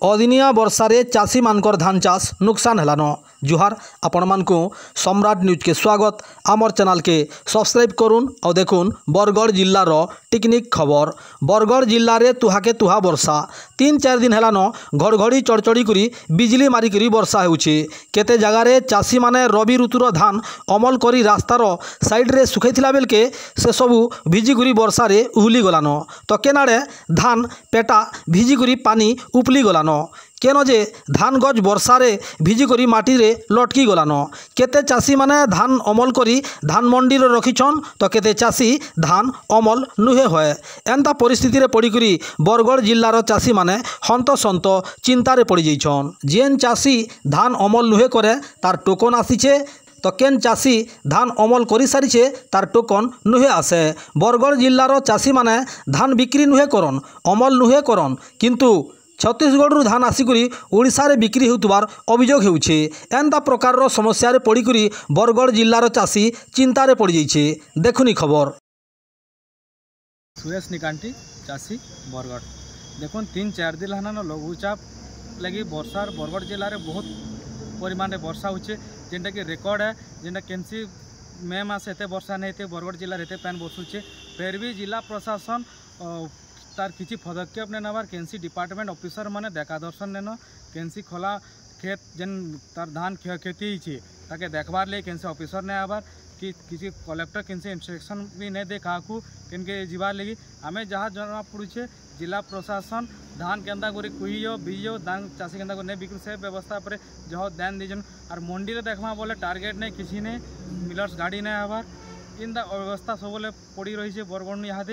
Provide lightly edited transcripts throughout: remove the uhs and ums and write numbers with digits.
अदिनिया वर्षारे चाषी मानकर धान चाष नुकसान हेलान। जुहार आपण मानकु सम्राट न्यूज के स्वागत। आमर चैनल के सब्सक्राइब करुन और देखुन बरगढ़ जिल्लार टिकनिक खबर। बरगढ़ जिल्ला रे तुहाके तुहा वर्षा 3-4 दिन हेलान घड़घड़ी चढ़चड़ी करी बिजली मारिकी वर्षा होउछि। केते जगारे चाषी माने रवि ऋतुर धान अमल करी रास्तार साइड रे सुखैथिला बेलके से सबू भिजिकी वर्षा रे उहुली गलान। तो केनाडे धान पेटा भिजिकी पानी उपली गलान। केन जे धान गज वर्षा रे भिजिकी माटी रे लटकी गलान। केते चाषी माने धान अमल करी धान मंडी रे रखिछन तो केते चाषी धान अमल नुहे होए। एंता परिस्थिति रे पड़िकरी बरगढ़ जिल्लार चाषी माने हंतसंत चिंतारे पड़ जाइछन। जेन चाषी धान अमल नुहे करे तार टोकन आसीछे तो केन चाषी धान अमल करी सारिछे तार टोकन नुहे आसे। बरगढ़ जिल्लार चाषी माने धान बिक्री नुहे करन अमल नुहे करन किंतु छत्तीसगढ़ धान आसिक ओडिशा रे बिक्री होउतबार अभियोग हेउछे। एंता प्रकार समस्या रे पड़िकरी बरगढ़ जिल्लार चाषी चिंतारे पड़ जाइछे। देखुनी खबर। सुरेश निकांटी चाषी बरगढ़ देखुन 3-4 दिन हेना लघुचाप लगी वर्षार बरगढ़ जिले में बहुत परिमाण रे वर्षा होचे जेनटा कि रेकर्ड है। जेनटा केनसी मे मास एते वर्षा नहीं थे बरगढ़ जिले एते पैन बसुचे फिर भी जिला प्रशासन तार किसी पदक्षेप नहीं नबार केनसी डिपार्टमेंट ऑफिसर माने देखा दर्शन नेन केनसी खोला खेत जेन तार धान क्षति होती ताके देखबार ले केनसी ऑफिसर नहीं आबार कि किसी कलेक्टर केनसी इंस्ट्रक्शन भी नहीं दे क्या केनके जीवार लगी आमे जहाँ जना पड़ुचे जिला प्रशासन धान केन्दा करी कुहियो बीजो धान चाषी केन्दा नहीं बिक्री से व्यवस्था पर जहाँ ध्यान दीजन और मंडी रे देखमा बोले टार्गेट नहीं किसी नहीं मिलर्स गाड़ी नहीं आबार इनता अव्यवस्था सब पड़ी रही है बरगढ़ यहाँ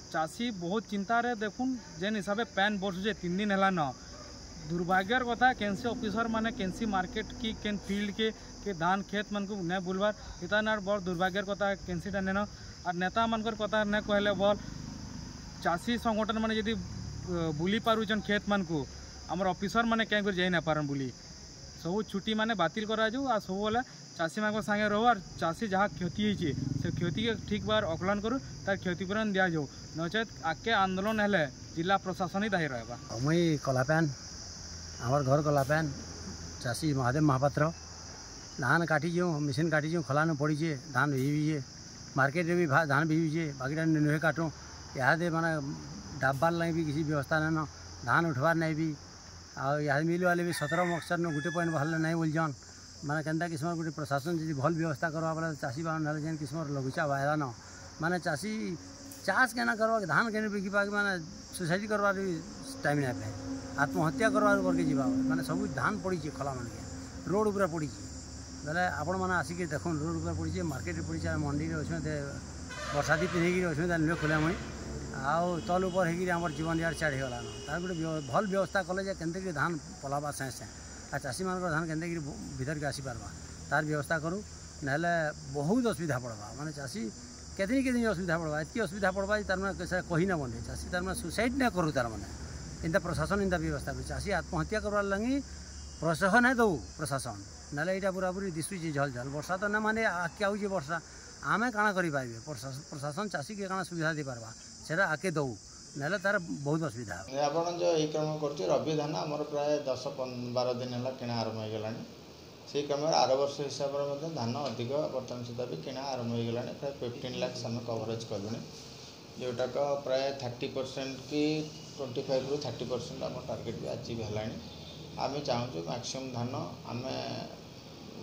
चाषी बहुत चिंता रे देखुन जेन हिसाब से पैन बसुचे 3 दिन है न दुर्भाग्यर कथा केनसी ऑफिसर माने केनसी मार्केट की केन फील्ड के धान खेत मन को नहीं बुलबार इतना बड़ दुर्भाग्यर कथा केनसीटा नेन और नेता मनकर कथा नहीं कहले भल चाषी संगठन माने यदि बुली पारुचन खेत मन को आमर ऑफिसर माने क्या जाई ना पारन बुली सब छुट्टी माने बातिल करा जाऊ आ सब बोले चाषी मान संगे रहो और चाषी जहाँ क्षति होती से क्षति के ठीक बार आकलन करूँ तार क्षतिपूरण दिया जाऊ नचेत आगे आंदोलन हेले जिला प्रशासन ही दायी रहा। मुई कलापैन आमर घर कलापैन चाषी महादेव महापात्र धान काटी जो मेसीन काटी जो खलान पड़ीचे धान भिजे मार्केट में भी धान भिजे बाकीटा नुहे काटूँ इहादे माने डाब्बार लगे भी किसी व्यवस्था नहीं न धान उठवार नहीं भी आ मिल वाले भी 17 मक्सर न गोटे पॉइंट बाहर नहीं बोलजन माने केन्ता किस्म गोटे प्रशासन जी भल व्यवस्था करवा बोले चाषी बाहर जेन किस्म लघुचाप आएगा न माने चाषी चाष केना करवा धान के बिकी पाक माने सुसाइड करवार टाइम नहीं पाए आत्महत्या करवार करके जीवा माने सब धान पड़ी खला मान के रोड पूरा पड़ी बोले आपण मैंने आसिक देख रोड पूरा पड़ी मार्केट पड़ी मंडी अच्छे बरसाती पिंधिकी अच्छे नुहे खोला मुई आउ तल ऊपर होकर जीवन यार चाड़ होगा तार गोटे भल व्यवस्था कले के धान पलाबा साए साए आ चाषी मान धान के भीतर के आसीपारबा तार व्यवस्था करूँ ना बहुत असुविधा पड़वा माने चाषी केतनी केतनी असुविधा पड़वा एति असुविधा पड़वा तार मैंने कही ना बने चाषी तार मैंने सुसाइड नहीं करूँ तार मैंने इनता प्रशासन इनता व्यवस्था कर चाषी आत्महत्या करवार लगी प्रोत्साहन है दो प्रशासन ना यहाँ पूरा पूरी दिशुची झल झल वर्षा तो ना माने आके आऊे वर्षा आमे काଣା करें प्रशासन चाषी के काଣା सुविधा दे पारबा सेटा आके दऊ ना तार बहुत असुविधा आप जो ये क्रम कर रबी धान आमर प्राय 10-12 दिन है किणा आरंभ हो गला से क्रम आर वर्ष हिसाब से धान अधिक बर्तमान सुधा भी किणा आरंभ हो गला प्राय 15 लाख आम कवरेज कलुँ जोटाक प्राय 30% कि 25-30% आम टार्गेट भी अचीव है। आम चाहूँ मैक्सिमम धान आम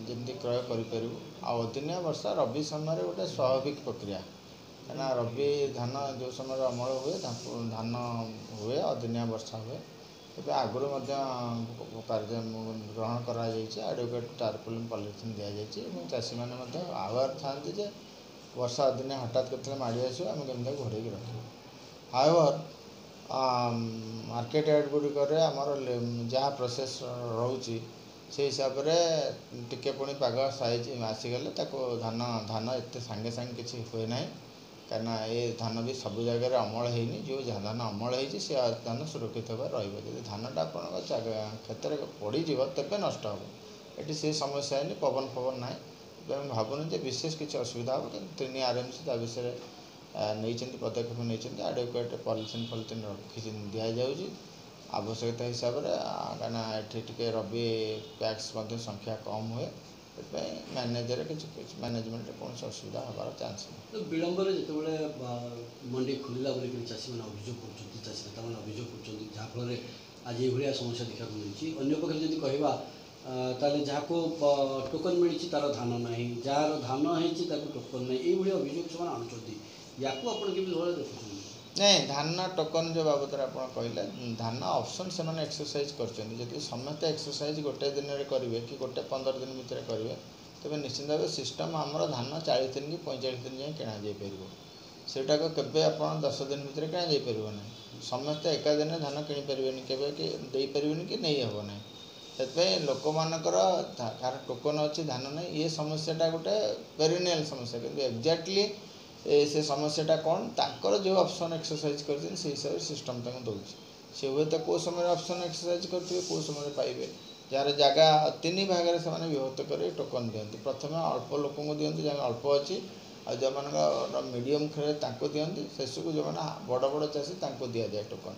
जमी क्रय करूँ आदिनिया वर्षा रबी समय गोटे स्वाभाविक प्रक्रिया कहीं रबी धान जो समय अमल हुए धान हुए अदिनिया वर्षा हुए तेज आगुरी कार्य ग्रहण करडिकेट टार्पुलिन पॉलिथिन दि जाए चाषी मैंने आवार था वर्षा अदिनिया हठात के माड़ी आस केमी घोड़े रख हाउएवर मार्केट यार्ड गुड़िक आमर जहाँ प्रोसेस रोचे से हिसाब से टिके पुणी पाग साइज आसीगले धान धान एत सांगे सांगे किसी हुए ना कहीं ये धान भी सब जगह अमल होनी जो धान अमल हो धान सुरक्षित भाव रही धानटा आप क्षेत्र में पड़ज तेज नष्ट हे ये से समस्या है पवन फवन ना भावुनि विशेष किसी असुविधा हम कि 3 RMC विषय नहीं पदक्षेप नहीं आडिक्वेट पॉलिथिन रखी दि जाऊँगी आवश्यकता हिसाब से कहीं ये रबी पैक्स संख्या कम हुए मैनेजर किसी मैनेजमेंट कौन असुविधा हमार चान्स तो विलंब जो मंडी खोलला चाषी मैंने अभियोग कर चाषी नेता मैंने अभियोग कर जहाँफल आज ये समस्या देखा मिली अंपक्षे जब कहवा ताले जहाँ को टोकन मिली तार धान ना जार धान होती टोकन ना ये अभियोग से आणुंट या देखुं नहीं धान टोकन जो बाबद आप कहले धान ऑप्शन से मैंने एक्सरसाइज कर समस्त एक्सरसाइज गोटे दिन में करेंगे कि गोटे 15 दिन भितर करेंगे तेज निश्चित भाव सिस्टम आमर धान 40 दिन कि 45 दिन जाए किणा जापर सेटा के आप 10 दिन भितर किणा जापर ना समस्त एका दिन धान किनीपर के कि नहीं हम ना से लोक मानकर कार टोकन अच्छी धान ना ये समस्याटा गोटे पेरिनियल समस्या कि एक्जाक्टली से समस्याटा कौन ताकर जो ऑप्शन एक्सरसाइज कर हिसाब से सिस्टम दूँ सी हे तो कौ समय ऑप्शन एक्सरसाइज करेंगे कौ समय पाइबे जार जगह 3 भाग में से विभक्त कर टोकन दिखती प्रथम अल्प लोक दिखती जहाँ अल्प अच्छी आ जो मान मीडियम खेल दिखती शेष को जो बड़ बड़ चाषी दि जाए टोकन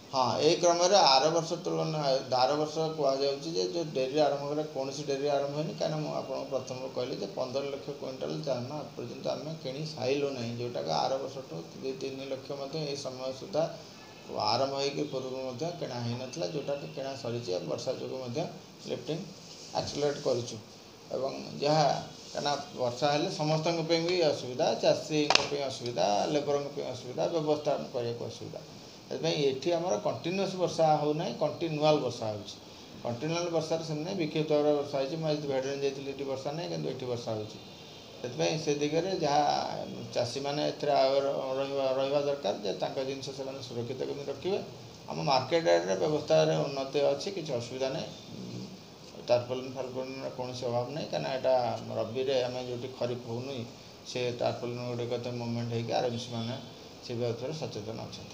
हाँ ये क्रम आर वर्ष तुलन आर वर्ष कहुचे जो डेरी आरंभ कर कौन डेरी आरंभ होनी कहीं आपको प्रथम कहली 15 लाख क्विंटाल धान पर्यंत आम कि साइलु ना जोटा आर वर्ष 2-3 लाख ये समय सुधा आरंभ हो पूर्व किणा हो नाला जोटा किणा सरी वर्षा जो लिफ्टिंग एक्सलेट करूँ जहाँ कहीं वर्षा हेल्ले समस्त भी असुविधा चाषी असुविधा लेबर असुविधा व्यवस्था करने असुविधा ये आमर कंटिन्यूअस वर्षा होना कंटिन्यूअल वर्षा हो कंटिन्यूअल वर्षा से विक्षिप्त भाव वर्षा होती भेड़े जाती वर्षा नहीं कि वर्षा होती से दिगरे जहाँ चाषी मैंने रहा दरकार जिन से सुरक्षित रखिए आम मार्केट यार्ड व्यवस्था उन्नति अच्छी किसी असुविधा नहीं टार्पोलिन फार्पोलिन कौन अभाव नहीं कहीं रबी में आम जो खरीफ होनी से टार्पोलिन गुड़िक मुवमेंट होकर आरएमसी मैंने से व्यवस्था सचेतन अच्छा।